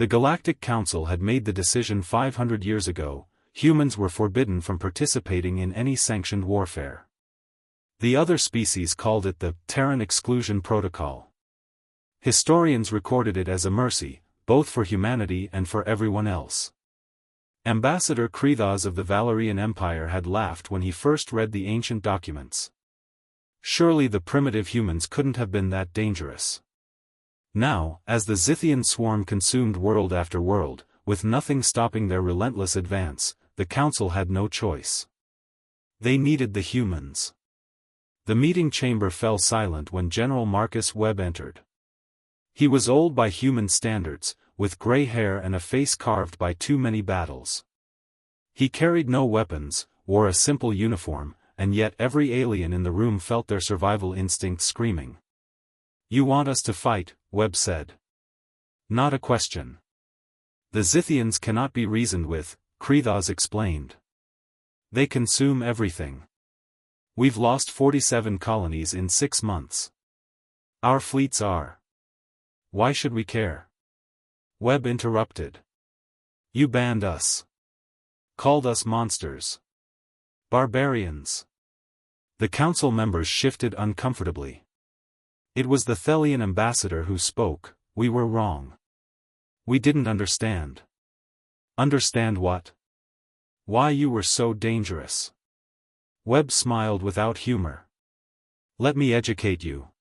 The Galactic Council had made the decision 500 years ago: humans were forbidden from participating in any sanctioned warfare. The other species called it the Terran Exclusion Protocol. Historians recorded it as a mercy, both for humanity and for everyone else. Ambassador Krethos of the Valerian Empire had laughed when he first read the ancient documents. Surely the primitive humans couldn't have been that dangerous. Now, as the Zithian swarm consumed world after world, with nothing stopping their relentless advance, the Council had no choice. They needed the humans. The meeting chamber fell silent when General Marcus Webb entered. He was old by human standards, with gray hair and a face carved by too many battles. He carried no weapons, wore a simple uniform, and yet every alien in the room felt their survival instinct screaming. "You want us to fight," Webb said. "Not a question. The Zithians cannot be reasoned with," Krethos explained. "They consume everything. We've lost 47 colonies in 6 months. Our fleets are. Why should we care?" Webb interrupted. "You banned us. Called us monsters. Barbarians." The council members shifted uncomfortably. It was the Thelian ambassador who spoke. "We were wrong. We didn't understand." "Understand what?" "Why you were so dangerous." Webb smiled without humor. "Let me educate you."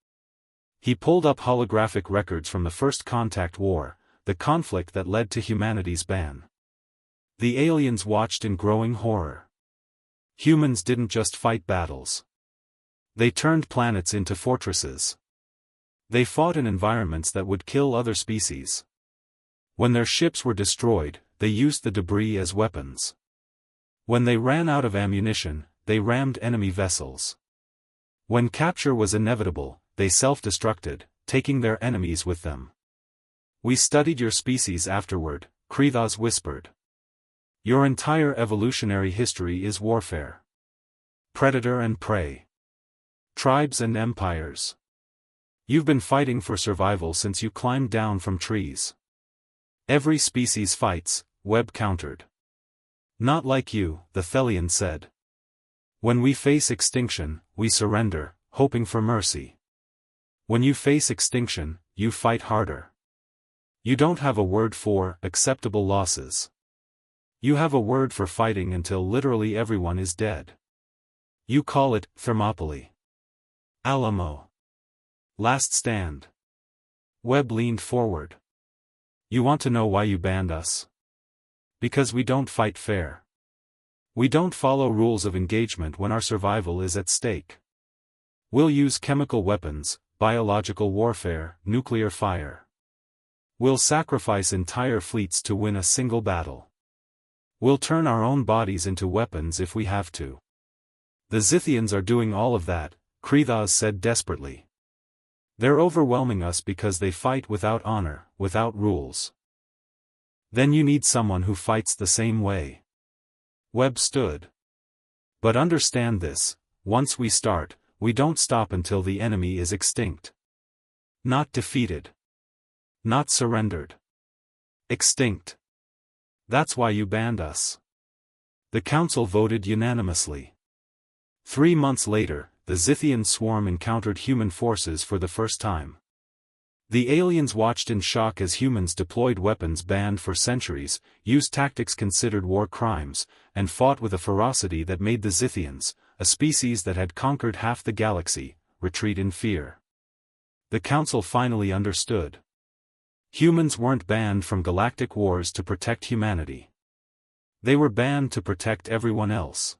He pulled up holographic records from the First Contact War, the conflict that led to humanity's ban. The aliens watched in growing horror. Humans didn't just fight battles. They turned planets into fortresses. They fought in environments that would kill other species. When their ships were destroyed, they used the debris as weapons. When they ran out of ammunition, they rammed enemy vessels. When capture was inevitable, they self-destructed, taking their enemies with them. "We studied your species afterward," Krethos whispered. "Your entire evolutionary history is warfare. Predator and prey. Tribes and empires. You've been fighting for survival since you climbed down from trees." "Every species fights," Webb countered. "Not like you," the Thelian said. "When we face extinction, we surrender, hoping for mercy. When you face extinction, you fight harder. You don't have a word for acceptable losses. You have a word for fighting until literally everyone is dead. You call it Thermopylae. Alamo. Last stand." Webb leaned forward. "You want to know why you banned us? Because we don't fight fair. We don't follow rules of engagement when our survival is at stake. We'll use chemical weapons, biological warfare, nuclear fire. We'll sacrifice entire fleets to win a single battle. We'll turn our own bodies into weapons if we have to. The Zithians are doing all of that," Krethos said desperately. "They're overwhelming us because they fight without honor, without rules. Then you need someone who fights the same way." Webb stood. "But understand this, once we start, we don't stop until the enemy is extinct. Not defeated. Not surrendered. Extinct. That's why you banned us." The council voted unanimously. 3 months later, the Zithian swarm encountered human forces for the first time. The aliens watched in shock as humans deployed weapons banned for centuries, used tactics considered war crimes, and fought with a ferocity that made the Zithians, a species that had conquered half the galaxy, retreat in fear. The council finally understood. Humans weren't banned from galactic wars to protect humanity. They were banned to protect everyone else.